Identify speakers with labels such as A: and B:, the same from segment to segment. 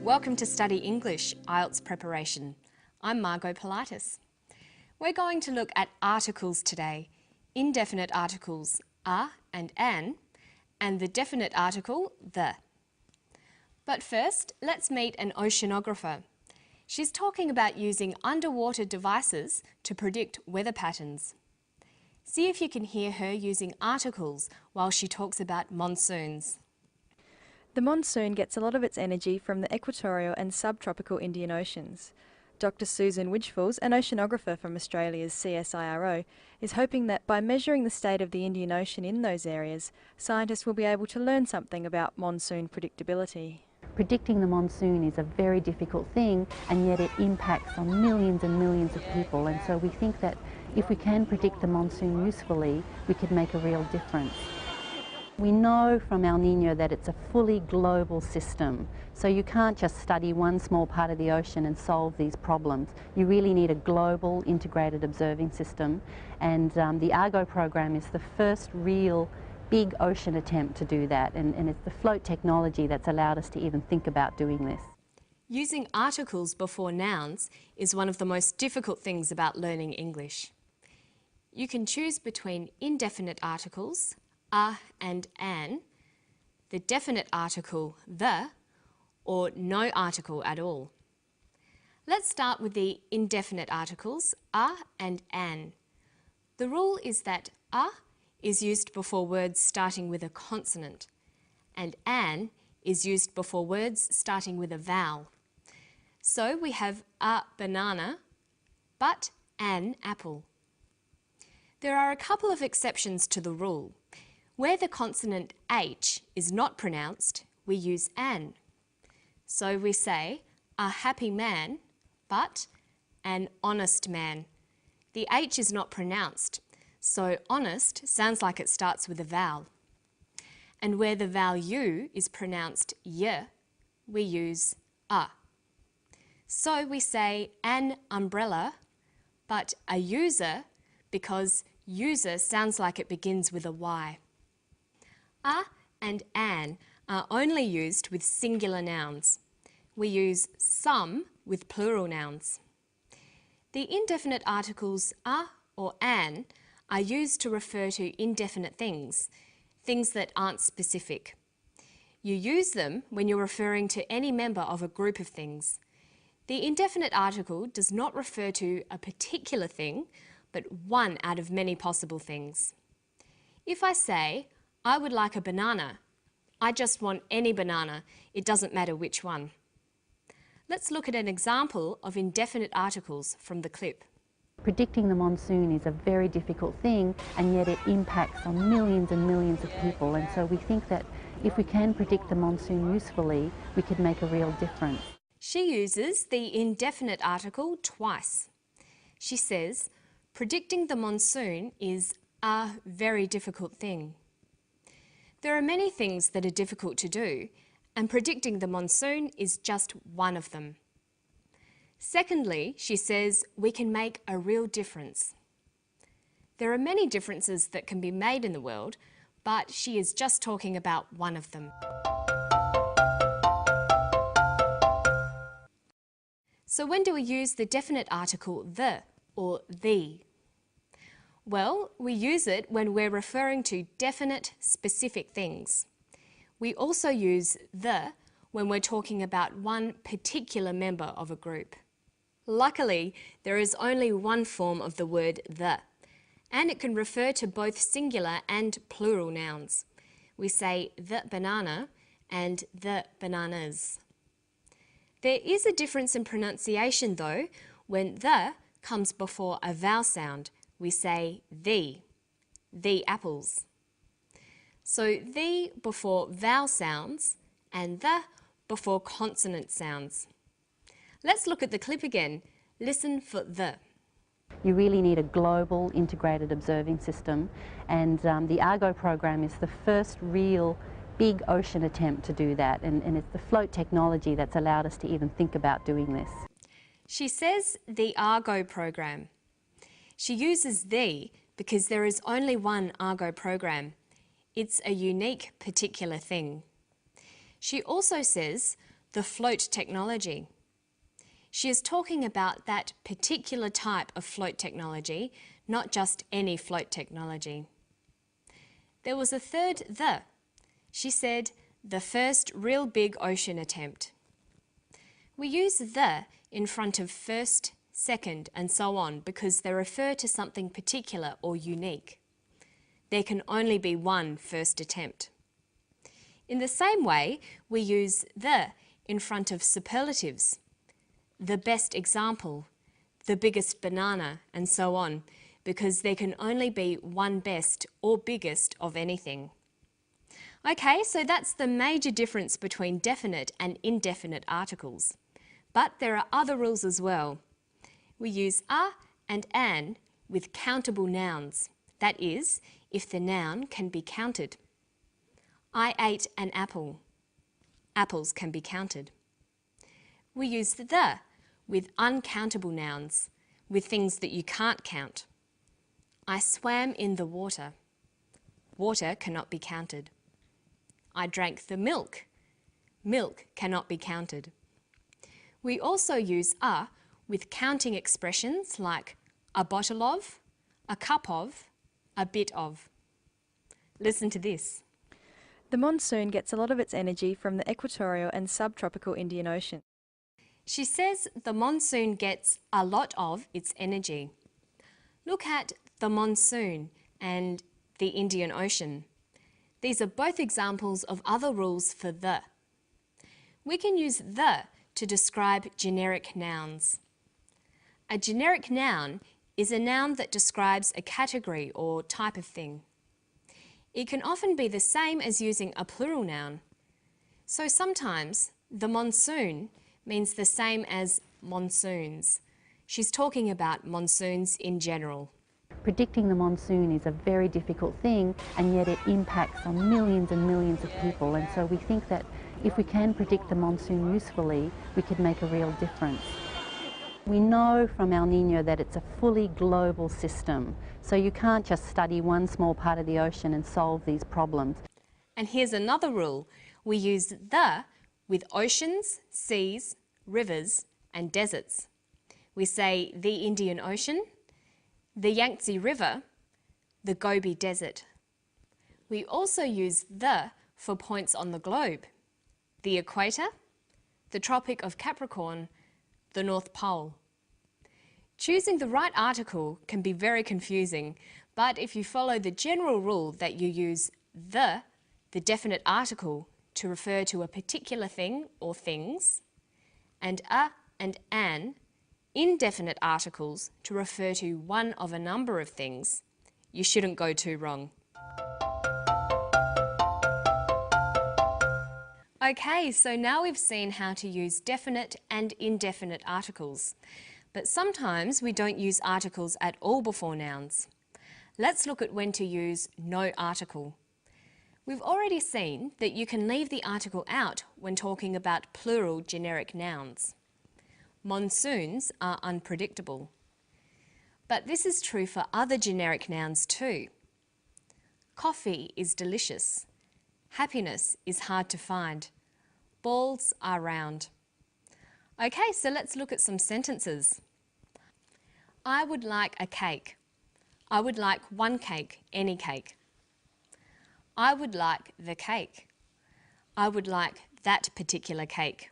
A: Welcome to Study English, IELTS Preparation. I'm Margot Politis. We're going to look at articles today, indefinite articles a and an, and the definite article the. But first, let's meet an oceanographer. She's talking about using underwater devices to predict weather patterns. See if you can hear her using articles while she talks about monsoons.
B: The monsoon gets a lot of its energy from the equatorial and subtropical Indian Oceans. Dr. Susan Widgefalls, an oceanographer from Australia's CSIRO, is hoping that by measuring the state of the Indian Ocean in those areas, scientists will be able to learn something about monsoon predictability.
C: Predicting the monsoon is a very difficult thing, and yet it impacts on millions and millions of people, and so we think that if we can predict the monsoon usefully, we could make a real difference. We know from El Niño that it's a fully global system, so you can't just study one small part of the ocean and solve these problems. You really need a global integrated observing system, and the Argo program is the first real big ocean attempt to do that, and it's the float technology that's allowed us to even think about doing this.
A: Using articles before nouns is one of the most difficult things about learning English. You can choose between indefinite articles, a and an, the definite article the, or no article at all. Let's start with the indefinite articles a and an. The rule is that a is used before words starting with a consonant, and an is used before words starting with a vowel. So we have a banana, but an apple. There are a couple of exceptions to the rule. Where the consonant H is not pronounced, we use an. So we say a happy man, but an honest man. The H is not pronounced, so honest sounds like it starts with a vowel. And where the vowel U is pronounced y, we use a. So we say an umbrella, but a user, because user sounds like it begins with a Y. A and an are only used with singular nouns. We use some with plural nouns. The indefinite articles a or an are used to refer to indefinite things, things that aren't specific. You use them when you're referring to any member of a group of things. The indefinite article does not refer to a particular thing, but one out of many possible things. If I say, I would like a banana, I just want any banana, it doesn't matter which one. Let's look at an example of indefinite articles from the clip.
C: Predicting the monsoon is a very difficult thing, and yet it impacts on millions and millions of people, and so we think that if we can predict the monsoon usefully, we could make a real difference.
A: She uses the indefinite article twice. She says, predicting the monsoon is a very difficult thing. There are many things that are difficult to do, and predicting the monsoon is just one of them. Secondly, she says we can make a real difference. There are many differences that can be made in the world, but she is just talking about one of them. So when do we use the definite article the or the? Well, we use it when we're referring to definite, specific things. We also use the when we're talking about one particular member of a group. Luckily, there is only one form of the word the, and it can refer to both singular and plural nouns. We say the banana and the bananas. There is a difference in pronunciation though. When the comes before a vowel sound, we say the apples. So the before vowel sounds and the before consonant sounds. Let's look at the clip again. Listen for the.
C: You really need a global integrated observing system, and the Argo program is the first real big ocean attempt to do that, and it's the float technology that's allowed us to even think about doing this.
A: She says the Argo program. She uses the because there is only one Argo program. It's a unique particular thing. She also says the float technology. She is talking about that particular type of float technology, not just any float technology. There was a third the. She said, the first real big ocean attempt. We use the in front of first, second, and so on because they refer to something particular or unique. There can only be one first attempt. In the same way, we use the in front of superlatives, the best example, the biggest banana, and so on, because there can only be one best or biggest of anything. Okay, so that's the major difference between definite and indefinite articles. But there are other rules as well. We use a and an with countable nouns. That is, if the noun can be counted. I ate an apple. Apples can be counted. We use the with uncountable nouns, with things that you can't count. I swam in the water. Water cannot be counted. I drank the milk. Milk cannot be counted. We also use a with counting expressions like a bottle of, a cup of, a bit of. Listen to this.
B: The monsoon gets a lot of its energy from the equatorial and subtropical Indian Ocean.
A: She says the monsoon gets a lot of its energy. Look at the monsoon and the Indian Ocean. These are both examples of other rules for the. We can use the to describe generic nouns. A generic noun is a noun that describes a category or type of thing. It can often be the same as using a plural noun. So sometimes the monsoon means the same as monsoons. She's talking about monsoons in general.
C: Predicting the monsoon is a very difficult thing, and yet it impacts on millions and millions of people, and so we think that if we can predict the monsoon usefully, we could make a real difference. We know from El Niño that it's a fully global system, so you can't just study one small part of the ocean and solve these problems.
A: And here's another rule. We use the with oceans, seas, rivers, and deserts. We say the Indian Ocean, the Yangtze River, the Gobi Desert. We also use the for points on the globe, the equator, the Tropic of Capricorn, the North Pole. Choosing the right article can be very confusing, but if you follow the general rule that you use the definite article, to refer to a particular thing or things, and a and an, indefinite articles to refer to one of a number of things, you shouldn't go too wrong. Okay, so now we've seen how to use definite and indefinite articles. But sometimes we don't use articles at all before nouns. Let's look at when to use no article. We've already seen that you can leave the article out when talking about plural generic nouns. Monsoons are unpredictable. But this is true for other generic nouns too. Coffee is delicious. Happiness is hard to find. Balls are round. Okay, so let's look at some sentences. I would like a cake. I would like one cake, any cake. I would like the cake. I would like that particular cake.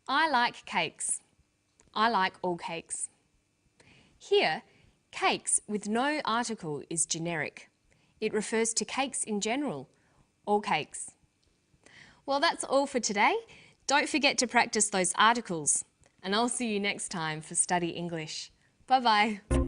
A: I like cakes. I like all cakes. Here, cakes with no article is generic. It refers to cakes in general, all cakes. Well, that's all for today. Don't forget to practice those articles, and I'll see you next time for Study English. Bye-bye.